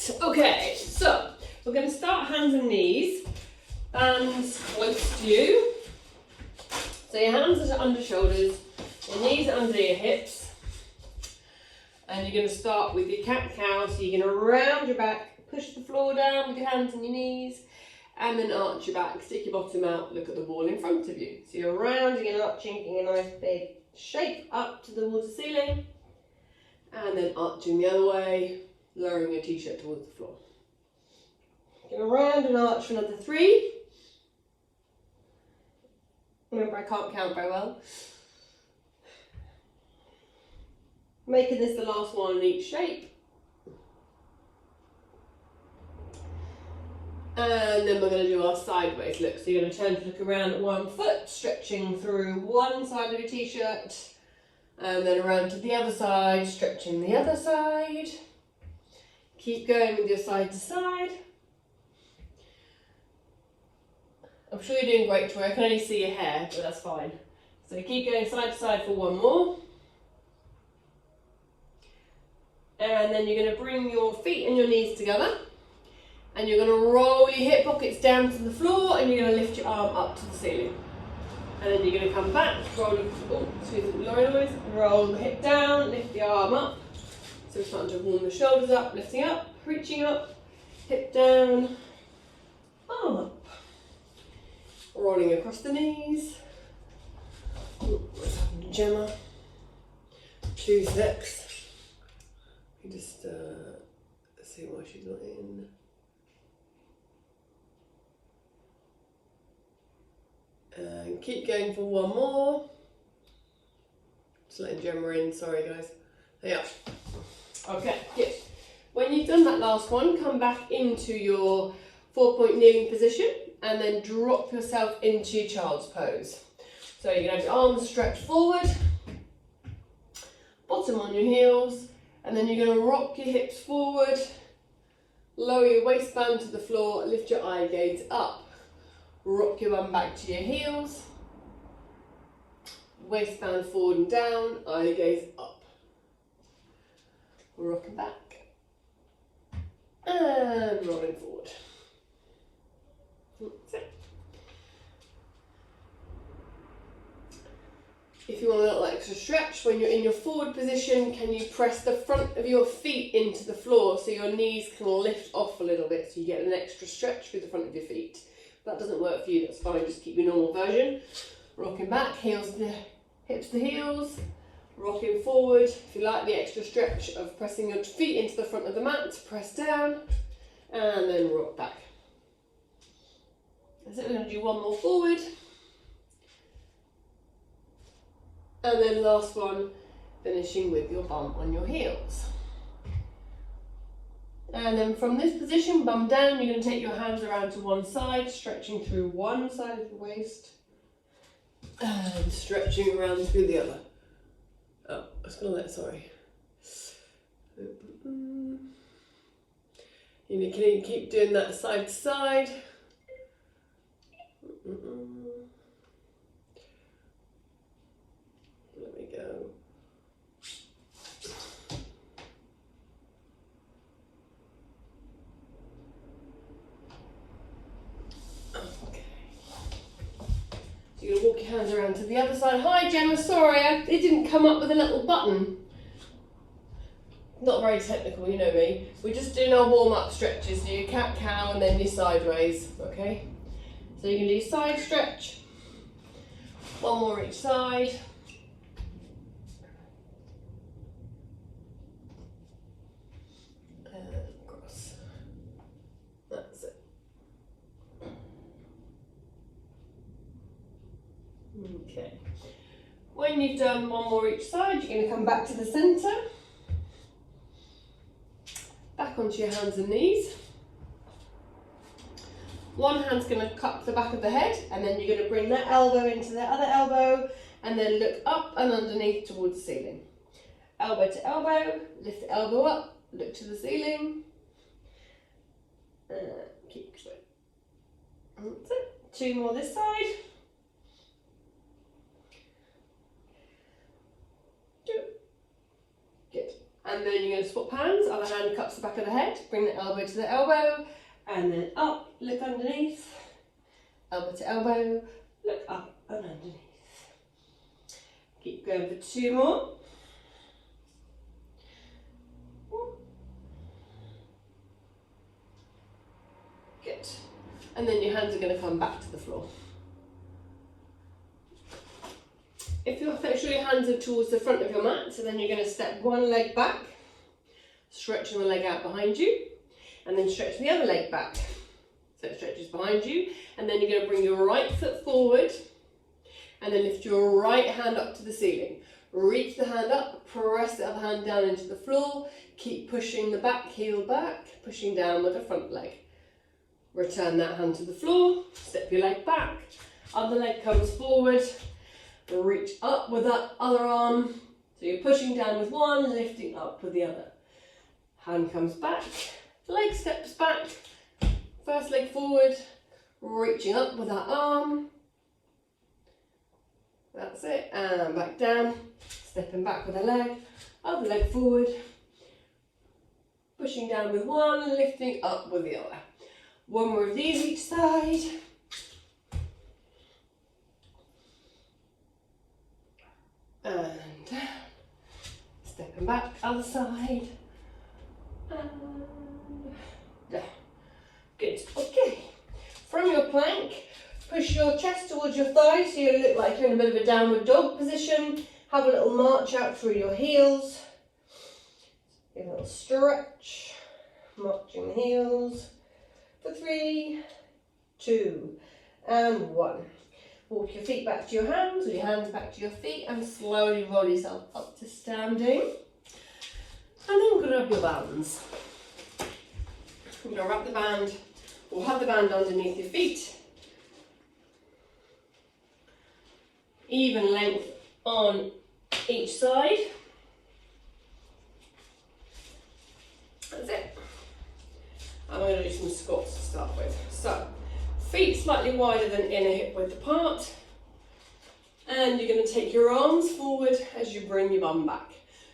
Right, okay, so we're going to start hands and knees, hands close to you. So your hands are under shoulders, your knees are under your hips, and you're going to start with your cat-cow. So you're going to round your back, push the floor down with your hands and your knees, and then arch your back, stick your bottom out, look at the wall in front of you. So you're rounding and arching in a nice big shape up to the water ceiling, and then arching the other way, lowering your t-shirt towards the floor. Going to round and arch for another 3. Remember, I can't count very well. Making this the last one in each shape. And then we're going to do our sideways look. So you're going to turn to look around at one foot, stretching through one side of your t-shirt, and then around to the other side, stretching the other side. Keep going with your side to side. I'm sure you're doing great, Troy. I can only see your hair, but that's fine. So keep going side to side for one more. And then you're going to bring your feet and your knees together. And you're going to roll your hip pockets down to the floor, and you're going to lift your arm up to the ceiling. And then you're going to come back, roll the hip down, lift the arm up. So we're starting to warm the shoulders up, lifting up, reaching up, hip down, arm up. Rolling across the knees. What's happened to Gemma? 2 secs. You just see why she's not in. And keep going for one more. Just letting Gemma in, sorry guys. Yeah. Okay, good. When you've done that last one, come back into your 4-point kneeling position and then drop yourself into your child's pose. So you're going to have your arms stretched forward, bottom on your heels, and then you're going to rock your hips forward, lower your waistband to the floor, lift your eye gaze up, rock your bum back to your heels, waistband forward and down, eye gaze up. Rocking back and rolling forward. That's it. If you want a little extra stretch, when you're in your forward position, can you press the front of your feet into the floor so your knees can lift off a little bit, so you get an extra stretch through the front of your feet? If that doesn't work for you, that's fine, just keep your normal version. Rocking back, hips to heels. Rocking forward. If you like the extra stretch of pressing your feet into the front of the mat, press down and then rock back. That's it, we're going to do one more forward. And then last one, finishing with your bum on your heels. And then from this position, bum down, you're going to take your hands around to one side, stretching through one side of the waist and stretching around through the other. Oh, I was going to sorry. You can keep doing that side to side. Let me go. Okay. So you're going to walk your hands around to the other side. Hi Gemma, sorry, it didn't come up with a little button. Not very technical, you know me. We're just doing our warm-up stretches. So your cat-cow and then your sideways, okay? So you can do side stretch. One more each side. And across. That's it. Okay. When you've done one more each side, you're going to come back to the centre. Back onto your hands and knees. One hand's going to cup the back of the head, and then you're going to bring that elbow into the other elbow, and then look up and underneath towards the ceiling. Elbow to elbow, lift the elbow up, look to the ceiling. Keep going. That's it. 2 more this side. Good. And then you're going to swap hands. Other hand cups the back of the head. Bring the elbow to the elbow. And then up, look underneath. Elbow to elbow, look up and underneath. Keep going for 2 more. Good. And then your hands are going to come back to the floor. If you make sure your hands are towards the front of your mat, so then you're going to step one leg back, stretching the leg out behind you, and then stretch the other leg back. So it stretches behind you, and then you're going to bring your right foot forward, and then lift your right hand up to the ceiling. Reach the hand up, press the other hand down into the floor, keep pushing the back heel back, pushing down with the front leg. Return that hand to the floor, step your leg back, other leg comes forward, reach up with that other arm, so you're pushing down with one, lifting up with the other. Hand comes back, leg steps back, first leg forward, reaching up with that arm. That's it, and back down, stepping back with a leg, other leg forward, pushing down with one, lifting up with the other. One more of these each side. And down, stepping back, other side, and down. Good, okay. From your plank, push your chest towards your thighs so you look like you're in a bit of a downward dog position. Have a little march out through your heels. Give a little stretch, marching the heels for 3, 2, and 1. Walk your feet back to your hands, or your hands back to your feet, and slowly roll yourself up to standing. And then grab your bands. You're going to wrap the band, or have the band underneath your feet. Even length on each side. That's it. And we're going to do some squats to start with. So, feet slightly wider than inner hip width apart. And you're going to take your arms forward as you bring your bum back.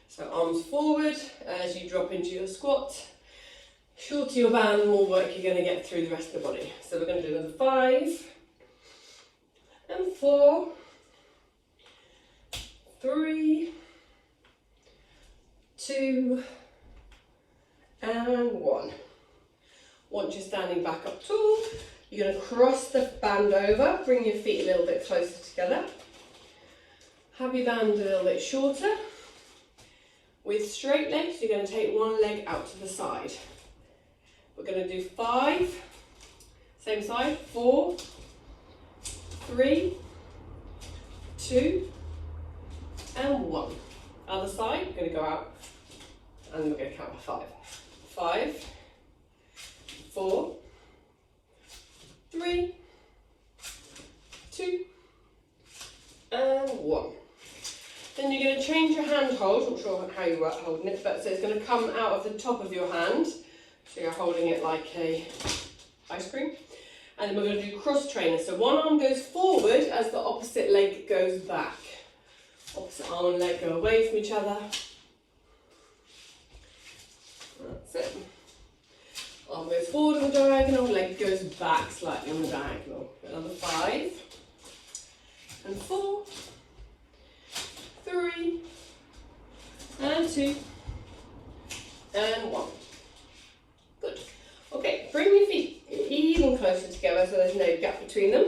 So arms forward as you drop into your squat. Shorter your band, the more work you're going to get through the rest of the body. So we're going to do another 5 and 4, 3, 2, and 1. Once you're standing back up tall, you're going to cross the band over, bring your feet a little bit closer together. Have your band a little bit shorter. With straight legs, you're going to take one leg out to the side. We're going to do 5, same side, 4, 3, 2, and 1. Other side, we're going to go out, and then we're going to count by 5. 5, 4, 3, 2, and 1. Then you're going to change your hand hold. Not sure how you were holding it, but so it's going to come out of the top of your hand. So you're holding it like a ice cream. And then we're going to do cross trainer. So one arm goes forward as the opposite leg goes back. Opposite arm and leg go away from each other. That's it. Arm goes forward on the diagonal, leg goes back slightly on the diagonal. Another 5 and 4, 3 and 2 and 1. Good. Okay, bring your feet even closer together so there's no gap between them.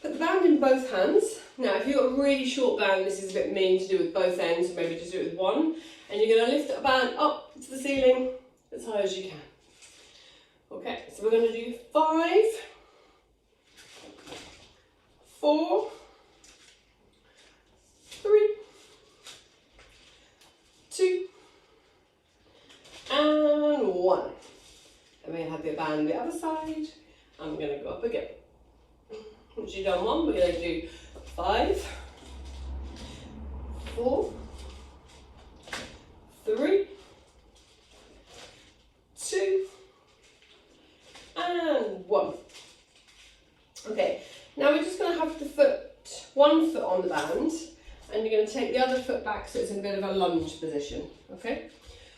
Put the band in both hands. Now, if you've got a really short band, this is a bit mean to do with both ends, so maybe just do it with one. And you're going to lift the band up to the ceiling as high as you can. Okay, so we're going to do 5, 4, 3, 2, and 1. And we're going to have the band on the other side. I'm going to go up again. Once you've done one, we're going to do 5, 4, 3, 2, and 1. Okay, now we're just going to have one foot on the band, and you're going to take the other foot back so it's in a bit of a lunge position, okay?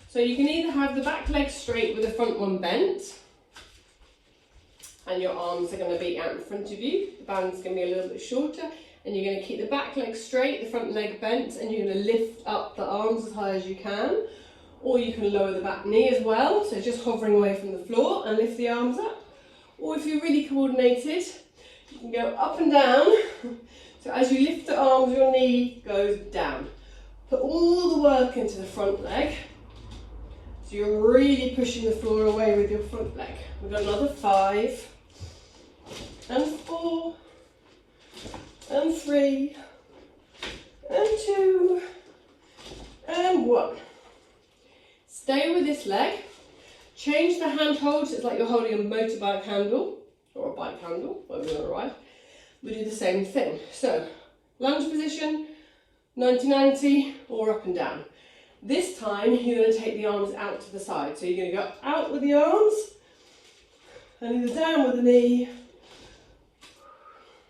So you can either have the back leg straight with the front one bent, and your arms are going to be out in front of you. The band's going to be a little bit shorter, and you're going to keep the back leg straight, the front leg bent, and you're going to lift up the arms as high as you can. Or you can lower the back knee as well, so just hovering away from the floor and lift the arms up. Or if you're really coordinated, you can go up and down. So as you lift the arms, your knee goes down. Put all the work into the front leg. So you're really pushing the floor away with your front leg. We've got another 5, and 4, and 3, and 2, and 1. Stay with this leg. Change the hand hold so it's like you're holding a motorbike handle or a bike handle, whatever you want to ride. We do the same thing. So, lunge position, 90-90 or up and down. This time you're going to take the arms out to the side. So you're going to go out with the arms and either down with the knee.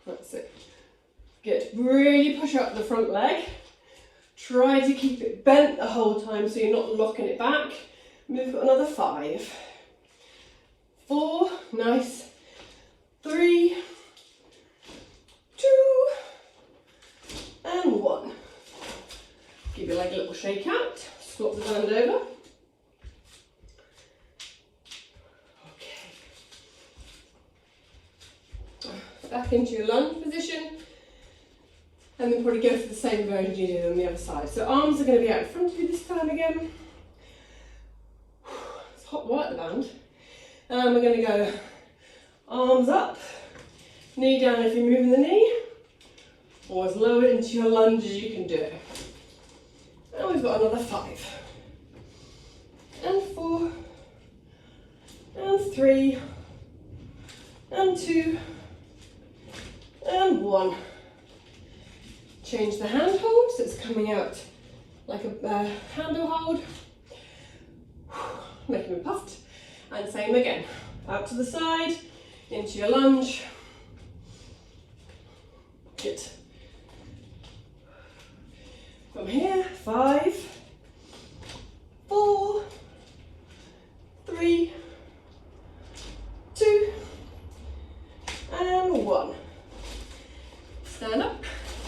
That's it. Good. Really push up the front leg. Try to keep it bent the whole time so you're not locking it back. We've got another 5, 4, nice, 3, 2, and 1. Give your leg a little shake out, swap the band over. Okay. Back into your lunge position. And then probably go for the same version you did on the other side. So arms are going to be out in front of you this time again. It's hot white, the band. And we're going to go arms up, knee down if you're moving the knee, or as low into your lunge as you can do it. And we've got another 5, and 4, and 3, and 2, and 1. Change the hand hold so it's coming out like a handle hold. Making me puffed. And same again. Out to the side, into your lunge. Good. From here, 5, 4, 3, 2, and 1. Stand up.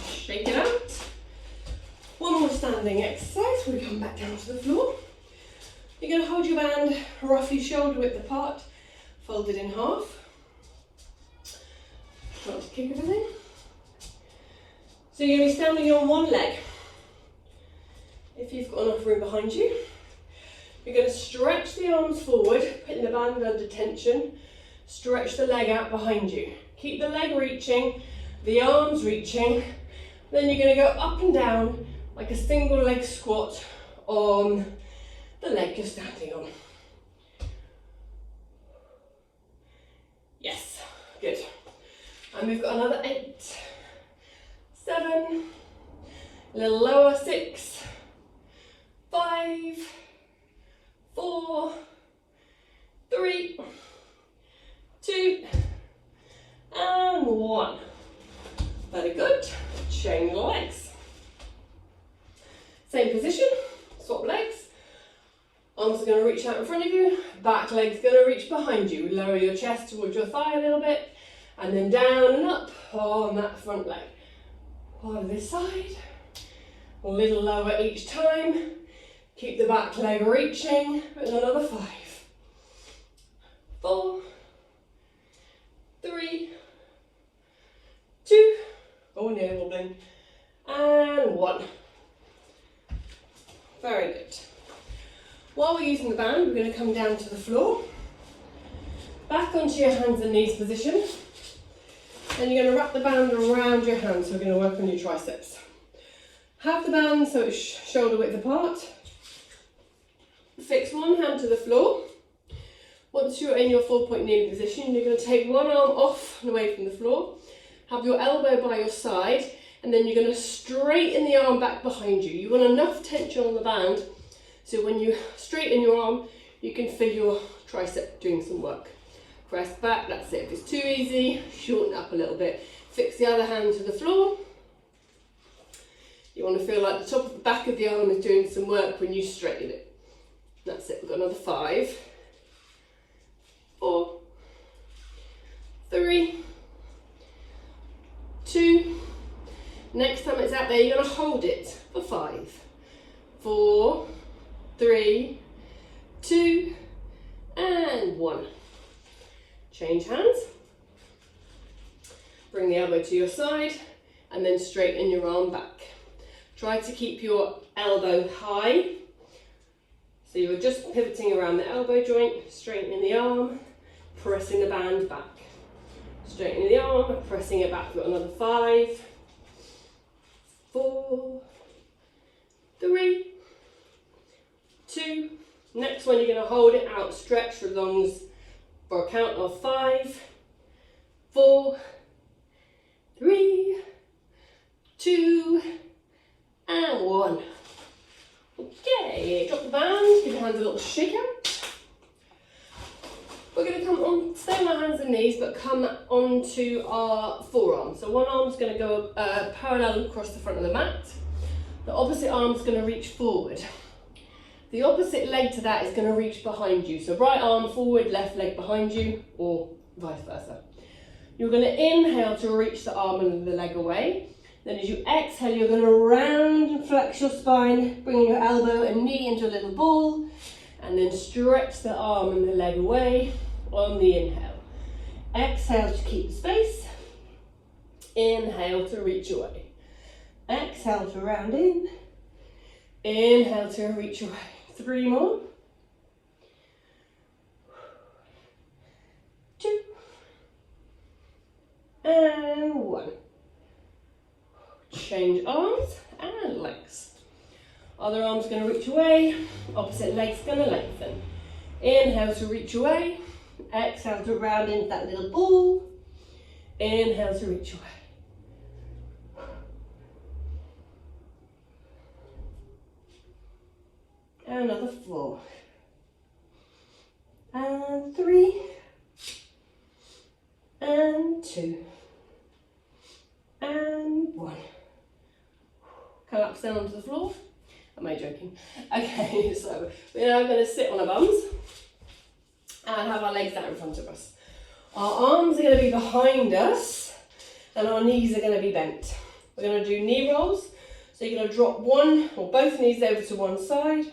Shake it out. One more standing exercise. We come back down to the floor. You're going to hold your band roughly shoulder width apart, folded in half. Try to kick everything. So you're going to be standing on one leg. If you've got enough room behind you, you're going to stretch the arms forward, putting the band under tension. Stretch the leg out behind you. Keep the leg reaching, the arms reaching. Then you're going to go up and down like a single leg squat on the leg you're standing on. Yes, good. And we've got another 8, 7, a little lower, 6, 5, 4, 3, 2, and 1. Very good. Chain the legs. Same position, swap legs. Arms are going to reach out in front of you, back leg's going to reach behind you. Lower your chest towards your thigh a little bit, and then down and up on that front leg. Part of this side, a little lower each time. Keep the back leg reaching, and another 5, 4, 3, 2, oh near wobbling, and 1. Very good. While we're using the band, we're going to come down to the floor, back onto your hands and knees position, and you're going to wrap the band around your hands, so we're going to work on your triceps. Have the band so it's shoulder width apart. Fix one hand to the floor. Once you're in your 4-point kneeling position, you're going to take one arm off and away from the floor, have your elbow by your side, and then you're going to straighten the arm back behind you. You want enough tension on the band so when you straighten your arm, you can feel your tricep doing some work. Press back, that's it. If it's too easy, shorten up a little bit. Fix the other hand to the floor. You want to feel like the top of the back of the arm is doing some work when you straighten it. That's it, we've got another 5, 4, 3, 2. Next time it's out there, you're going to hold it for 5, 4, 3, 2, and 1. Change hands. Bring the elbow to your side and then straighten your arm back. Try to keep your elbow high. So you're just pivoting around the elbow joint, straightening the arm, pressing the band back. Straightening the arm, pressing it back. We've got another 5, 4, 3, 2. Next one, you're going to hold it out, stretch for as long as, for a count of 5, 4, 3, 2, and 1. Okay, drop the band, give your hands a little shake out. We're going to come on, stay on our hands and knees, but come onto our forearms. So one arm's going to go parallel across the front of the mat. The opposite arm's going to reach forward. The opposite leg to that is going to reach behind you. So right arm forward, left leg behind you, or vice versa. You're going to inhale to reach the arm and the leg away. Then as you exhale, you're going to round and flex your spine, bring your elbow and knee into a little ball, and then stretch the arm and the leg away on the inhale. Exhale to keep the space. Inhale to reach away. Exhale to round in. Inhale to reach away. 3 more. 2. And 1. Change arms and legs. Other arm's going to reach away, opposite leg's going to lengthen. Inhale to reach away, exhale to round into that little ball. Inhale to reach away. And another 4. And 3. And 2. And 1. Collapse down onto the floor. Am I joking? Okay, so we're now going to sit on our bums and have our legs out in front of us. Our arms are going to be behind us and our knees are going to be bent. We're going to do knee rolls. So you're going to drop one or both knees over to one side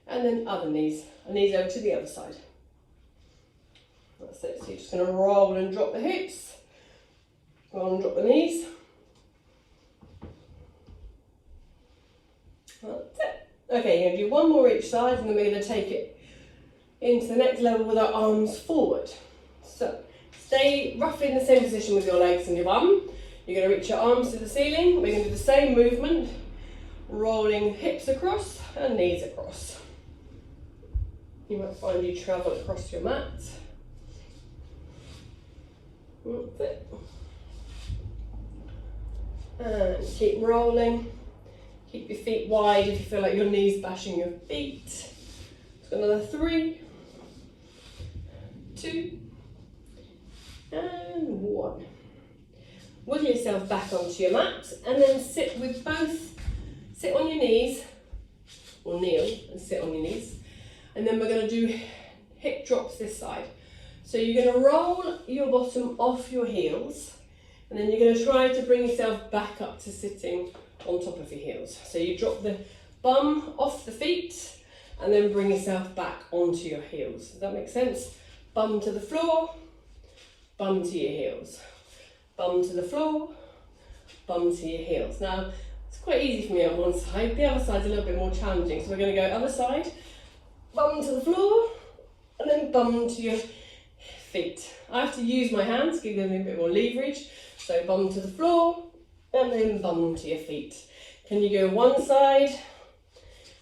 and then other knees over to the other side. That's it. So you're just going to roll and drop the hips, roll and drop the knees. That's it. Okay, you're going to do one more each side and then we're going to take it into the next level with our arms forward. So stay roughly in the same position with your legs and your bum. You're going to reach your arms to the ceiling. We're going to do the same movement, rolling hips across and knees across. You might find you travel across your mat. That's it. And keep rolling. Keep your feet wide if you feel like your knees bashing your feet. So another 3, 2, and 1. Wiggle yourself back onto your mat and then sit on your knees, or kneel and sit on your knees. And then we're going to do hip drops this side. So you're going to roll your bottom off your heels and then you're going to try to bring yourself back up to sitting on top of your heels. So you drop the bum off the feet and then bring yourself back onto your heels. Does that make sense? Bum to the floor, bum to your heels. Bum to the floor, bum to your heels. Now, it's quite easy for me on one side. The other side's a little bit more challenging. So we're going to go other side, bum to the floor, and then bum to your feet. I have to use my hands, give them a bit more leverage. So bum to the floor, and then bum to your feet. Can you go one side,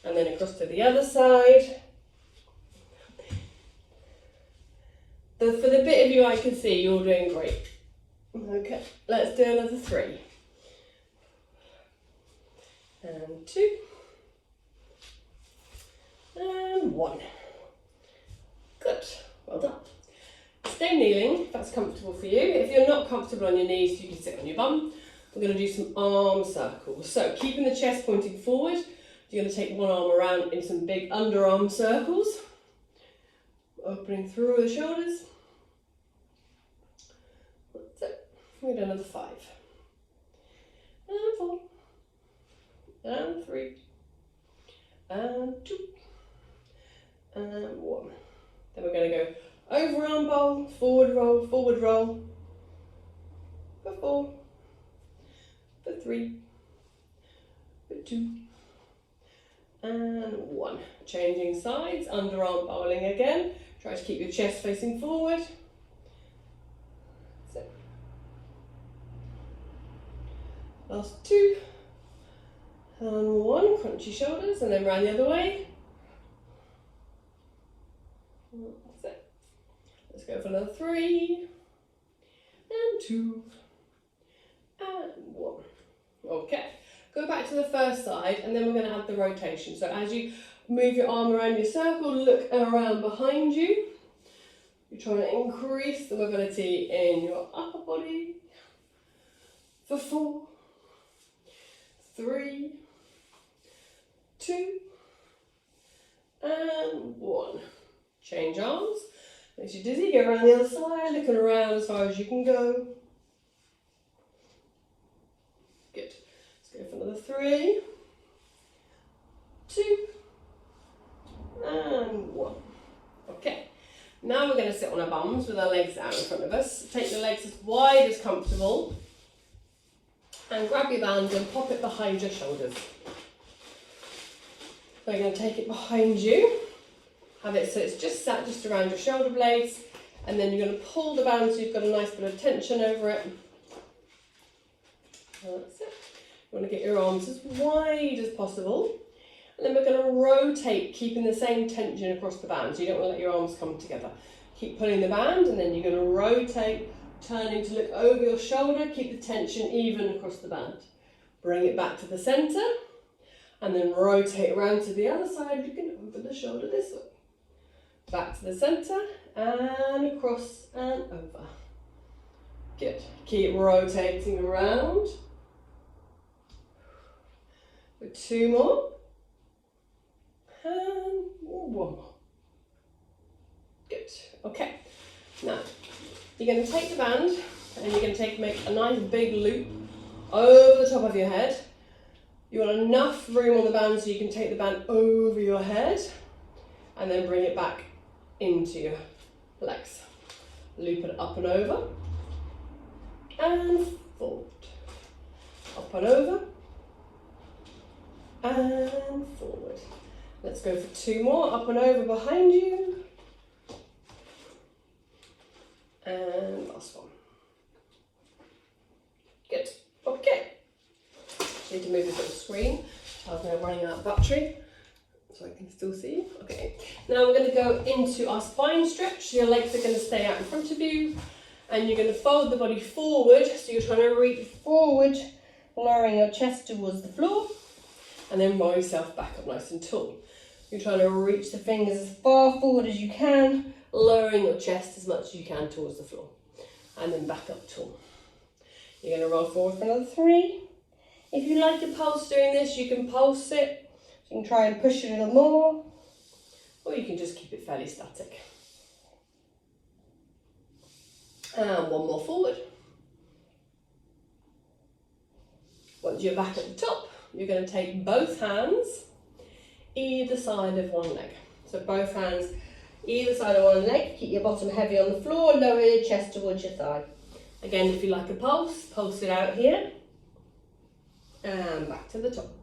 and then across to the other side? For the bit of you I can see, you're doing great. Okay, let's do another 3. And 2. And 1. Good, well done. Stay kneeling if that's comfortable for you. If you're not comfortable on your knees, you can sit on your bum. we're going to do some arm circles. So keeping the chest pointing forward, you're going to take one arm around in some big underarm circles, opening through the shoulders. That's it. We'll do another 5. And 4. And 3. And 2. And 1. Then we're going to go over arm bowl, forward roll, for 4, for 3, for 2, and 1. Changing sides, underarm bowling again. Try to keep your chest facing forward. So, last 2, and 1. Crunchy shoulders, and then round the other way. That's it. Let's go for another 3, and 2, and 1. Okay, go back to the first side, and then we're going to add the rotation. So as you move your arm around your circle, look around behind you. You're trying to increase the mobility in your upper body. For 4, 3, 2, and 1. Change arms. Makes you dizzy. Go around the other side, looking around as far as you can go. Good. Let's go for another 3, 2, and 1. Okay. Now we're going to sit on our bums with our legs out in front of us. Take your legs as wide as comfortable. And grab your band and pop it behind your shoulders. So you're going to take it behind you. Have it so it's just sat just around your shoulder blades. And then you're going to pull the band so you've got a nice bit of tension over it. That's it. You want to get your arms as wide as possible. And then we're going to rotate, keeping the same tension across the band. So you don't want to let your arms come together. Keep pulling the band, and then you're going to rotate, turning to look over your shoulder. Keep the tension even across the band. Bring it back to the centre, and then rotate around to the other side, looking over the shoulder this way. Back to the centre, and across and over. Good. Keep rotating around. For 2 more. And 1 more. Good. Okay. Now, you're going to take the band and you're going to make a nice big loop over the top of your head. You want enough room on the band so you can take the band over your head and then bring it back into your legs. Loop it up and over and forward. Up and over and forward. Let's go for 2 more. Up and over behind you. And last one. Good. Okay. Just need to move this little screen. Tells me I'm running out of battery, so I can still see you. Okay. Now we're going to go into our spine stretch. Your legs are going to stay out in front of you, and you're going to fold the body forward. So you're trying to reach forward, lowering your chest towards the floor, and then roll yourself back up nice and tall. You're trying to reach the fingers as far forward as you can, lowering your chest as much as you can towards the floor, and then back up tall. You're going to roll forward for another 3. If you like to pulse doing this, you can pulse it. You can try and push it a little more, or you can just keep it fairly static. And 1 more forward. Once you're back at the top, you're going to take both hands either side of one leg. So both hands either side of one leg. Keep your bottom heavy on the floor, lower your chest towards your thigh. Again, if you like a pulse, pulse it out here. And back to the top.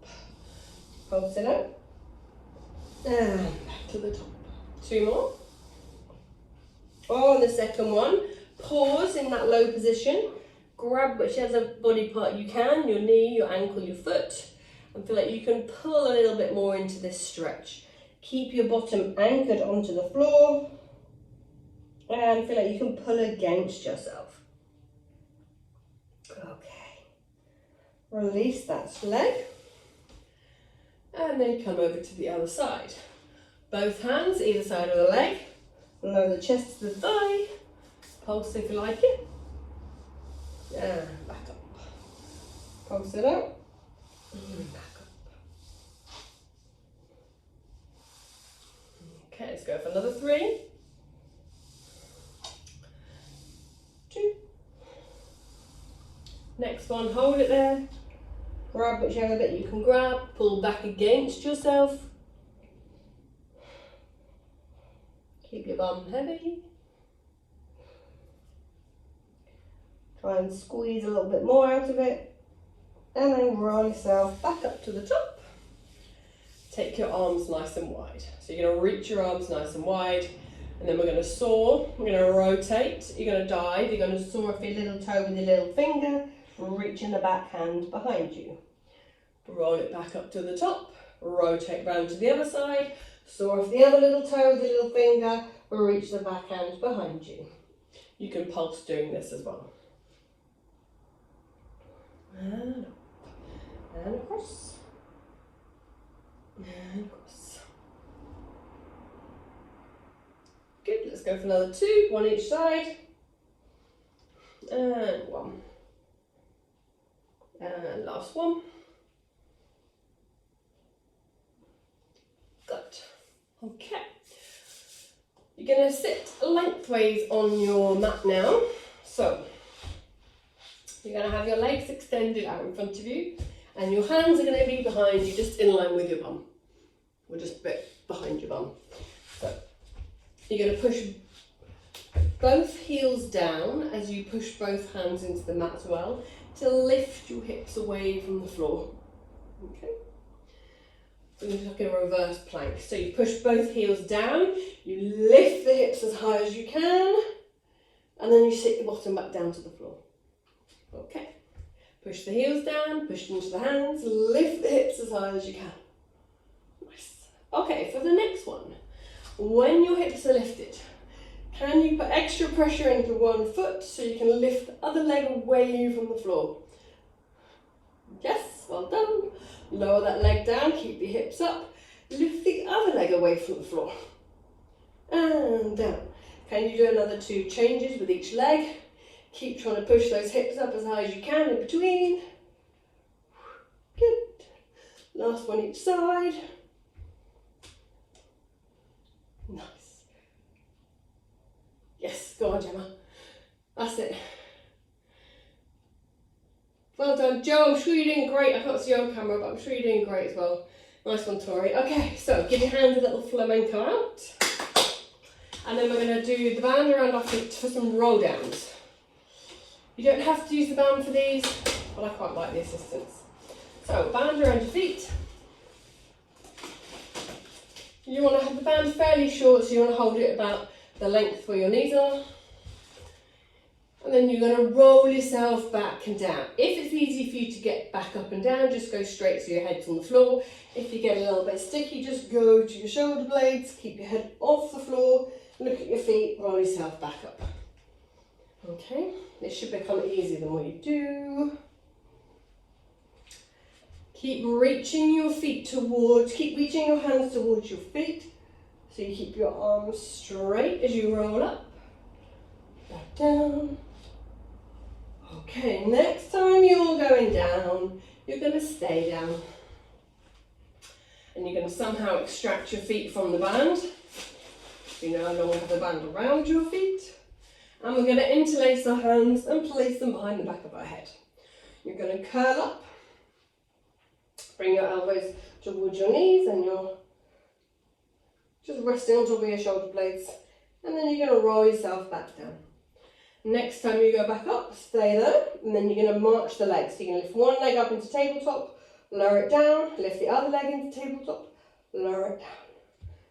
Pulse it out. And back to the top. 2 more. On the second one, pause in that low position. Grab whichever body part you can, your knee, your ankle, your foot, and feel like you can pull a little bit more into this stretch. Keep your bottom anchored onto the floor and feel like you can pull against yourself. Okay. Release that leg and then come over to the other side. Both hands either side of the leg. Lower the chest to the thigh. Pulse if you like it. And back up. Pulse it out. And back up. Okay, let's go for another 3, 2. Next one, hold it there. Grab whichever bit you can grab, pull back against yourself. Keep your bum heavy. Try and squeeze a little bit more out of it. And then roll yourself back up to the top. Take your arms nice and wide. So you're going to reach your arms nice and wide. And then we're going to soar. We're going to rotate. You're going to dive. You're going to soar off your little toe with your little finger. Reaching the back hand behind you. Roll it back up to the top. Rotate round to the other side. Soar off the other little toe with the little finger. Reach the back hand behind you. You can pulse doing this as well. And up. And across. And across. Good, let's go for another 2, 1 each side. And 1. And last one. Good. Okay. You're going to sit lengthways on your mat now. So, you're going to have your legs extended out in front of you. And your hands are going to be behind you, just in line with your bum. Or just a bit behind your bum. So, you're going to push both heels down as you push both hands into the mat as well, to lift your hips away from the floor. Okay. So it's like a reverse plank. So you push both heels down, you lift the hips as high as you can, and then you sit your bottom back down to the floor. Okay. Push the heels down, push into the hands, lift the hips as high as you can. Nice. Okay, for the next one, when your hips are lifted, can you put extra pressure into one foot so you can lift the other leg away from the floor? Yes, well done. Lower that leg down, keep your hips up. Lift the other leg away from the floor. And down. Can you do another 2 changes with each leg? Keep trying to push those hips up as high as you can in between. Good. Last one each side. Nice. Yes, go on, Gemma. That's it. Well done, Joe. I'm sure you're doing great. I can't see you on camera, but I'm sure you're doing great as well. Nice one, Tori. Okay, so give your hands a little flamenco out. And then we're going to do the band around our feet for some roll downs. You don't have to use the band for these, but I quite like the assistance. So, band around your feet. You want to have the band fairly short, so you want to hold it about the length where your knees are. And then you're going to roll yourself back and down. If it's easy for you to get back up and down, just go straight so your head's on the floor. If you get a little bit sticky, just go to your shoulder blades, keep your head off the floor, look at your feet, roll yourself back up. Okay, this should become easier than what you do. Keep reaching your hands towards your feet. So you keep your arms straight as you roll up, back down. Okay, next time you're going down, you're going to stay down. And you're going to somehow extract your feet from the band. You no longer have the band around your feet. And we're going to interlace our hands and place them behind the back of our head. You're going to curl up. Bring your elbows towards your knees and you're just resting on top of your shoulder blades. And then you're going to roll yourself back down. Next time you go back up, stay there. And then you're going to march the legs. So you're going to lift one leg up into tabletop, lower it down, lift the other leg into tabletop, lower it down.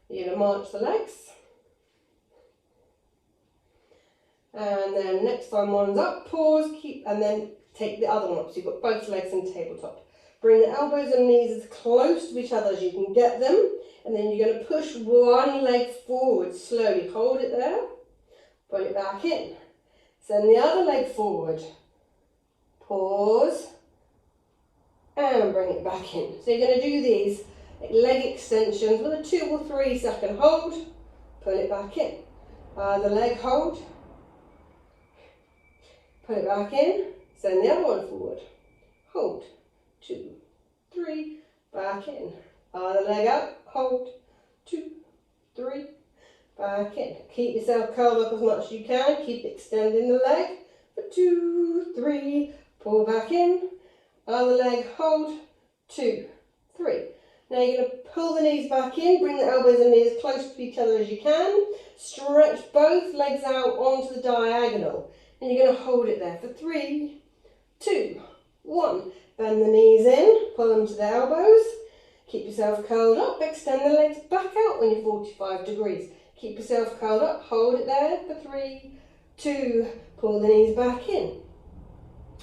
You're going to march the legs. And then next time one's up, pause, keep, and then take the other one up. So you've got both legs in tabletop. Bring the elbows and knees as close to each other as you can get them. And then you're going to push one leg forward slowly. Hold it there. Pull it back in. Send the other leg forward. Pause. And bring it back in. So you're going to do these leg extensions with a 2 or 3 second hold. Pull it back in. The leg hold. Put it back in, send the other one forward. hold, 2, 3, back in. Other leg up, hold, 2, 3, back in. Keep yourself curled up as much as you can. Keep extending the leg for 2, 3, pull back in. Other leg, hold, 2, 3. Now you're going to pull the knees back in, bring the elbows and knees as close to each other as you can. Stretch both legs out onto the diagonal. And you're going to hold it there for 3, 2, 1. Bend the knees in, pull them to the elbows. Keep yourself curled up, extend the legs back out when you're 45 degrees. Keep yourself curled up, hold it there for 3, 2, pull the knees back in.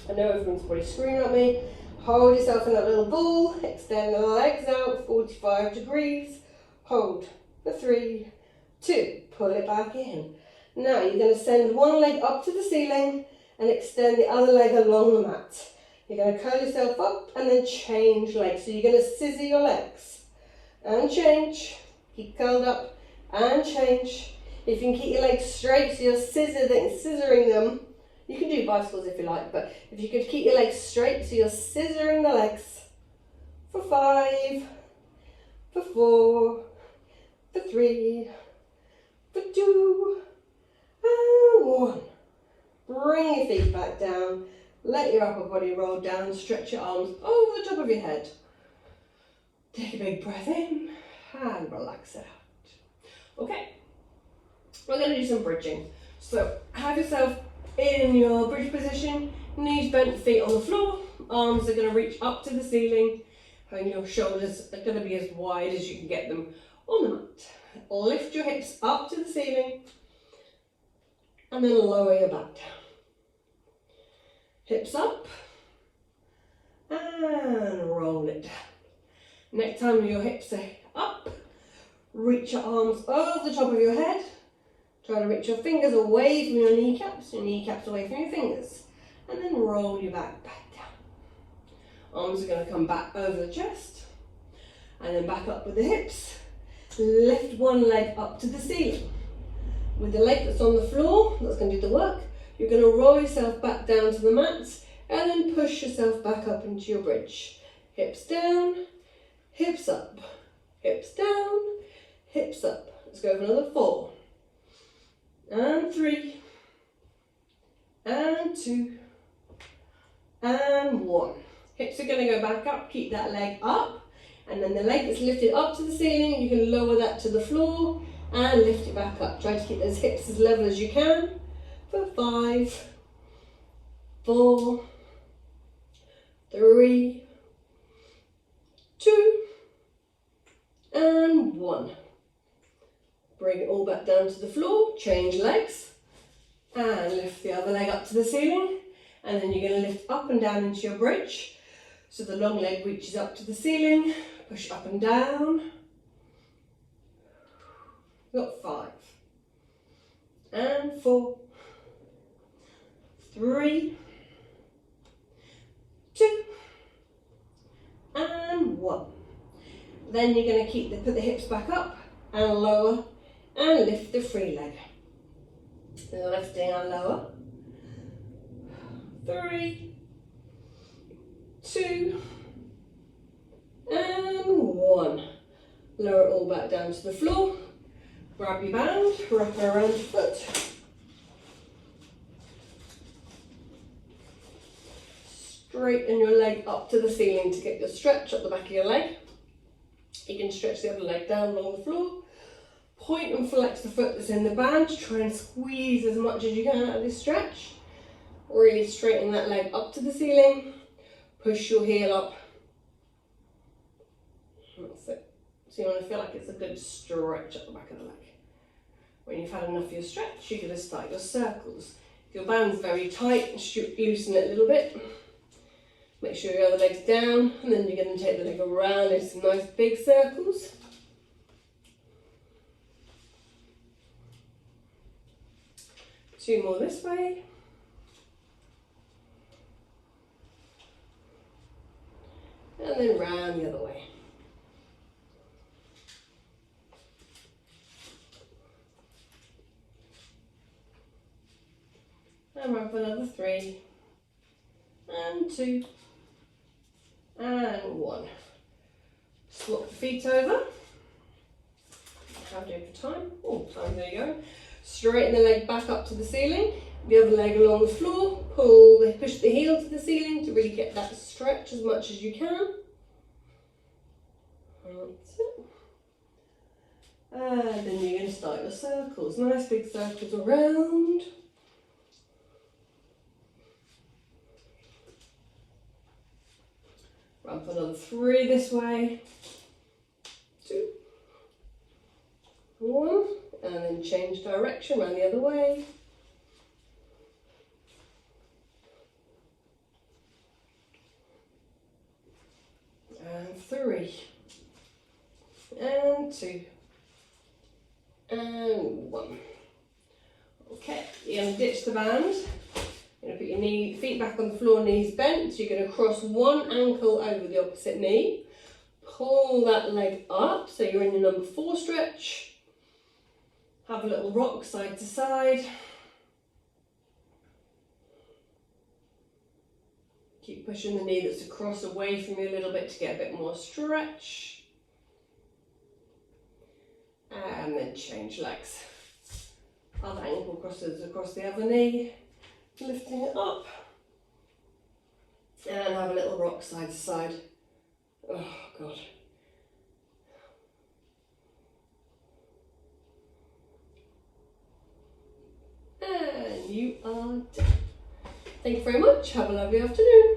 I know everyone's probably screaming at me. Hold yourself in that little ball, extend the legs out, 45 degrees, hold for 3, 2, pull it back in. Now you're going to send one leg up to the ceiling and extend the other leg along the mat. You're going to curl yourself up and then change legs. So you're going to scissor your legs and change, keep curled up and change. If you can keep your legs straight so you're scissoring them, you can do bicycles if you like, but if you could keep your legs straight so you're scissoring the legs for 5, for 4, for 3, for 2, and 1. Bring your feet back down, let your upper body roll down, stretch your arms over the top of your head. Take a big breath in and relax it out. Okay, we're going to do some bridging. So have yourself in your bridge position, knees bent, feet on the floor, arms are going to reach up to the ceiling, and your shoulders are going to be as wide as you can get them on the mat. Lift your hips up to the ceiling, and then lower your back down. Hips up, and roll it down. Next time your hips are up, reach your arms over the top of your head. Try to reach your fingers away from your kneecaps away from your fingers. And then roll your back down. Arms are going to come back over the chest. And then back up with the hips. Lift one leg up to the ceiling. With the leg that's on the floor, that's going to do the work, you're going to roll yourself back down to the mat and then push yourself back up into your bridge. Hips down, hips up, hips down, hips up. Let's go for another 4. And 3, and 2, and 1. Hips are going to go back up, keep that leg up, and then the leg that's lifted up to the ceiling, you can lower that to the floor and lift it back up. Try to keep those hips as level as you can for 5, 4, 3, 2, and 1. Bring it all back down to the floor, change legs, and lift the other leg up to the ceiling. And then you're going to lift up and down into your bridge. So the long leg reaches up to the ceiling, push up and down. Got 5, and 4, 3, 2, and 1. Then you're going to put the hips back up and lower. And lift the free leg. Lifting and lower. 3, 2, and 1. Lower it all back down to the floor. Grab your band, wrap it around your foot. Straighten your leg up to the ceiling to get your stretch up the back of your leg. You can stretch the other leg down along the floor. Point and flex the foot that's in the band. Try and squeeze as much as you can out of this stretch. Really straighten that leg up to the ceiling. Push your heel up. That's it. So you want to feel like it's a good stretch up the back of the leg. When you've had enough of your stretch, you're going to start your circles. If your band's very tight, loosen it a little bit. Make sure your other leg's down, and then you're going to take the leg around in some nice big circles. Two more this way. And then round the other way. And run for another 3, and 2, and 1. Swap the feet over. How do for time? Oh, time, there you go. Straighten the leg back up to the ceiling. The other leg along the floor. Push the heel to the ceiling to really get that stretch as much as you can. That's it. And then you're going to start your circles. Nice big circles around. Run for another 3 this way. 2. 1. And then change direction, run the other way. And 3. And 2. And 1. Okay, you're going to ditch the band. You're going to put your feet back on the floor, knees bent. You're going to cross one ankle over the opposite knee. Pull that leg up, so you're in your number 4 stretch. Have a little rock side to side. Keep pushing the knee that's across away from you a little bit to get a bit more stretch. And then change legs. Other ankle crosses across the other knee. Lifting it up. And have a little rock side to side. Oh, God. And you are done. Thank you very much. Have a lovely afternoon.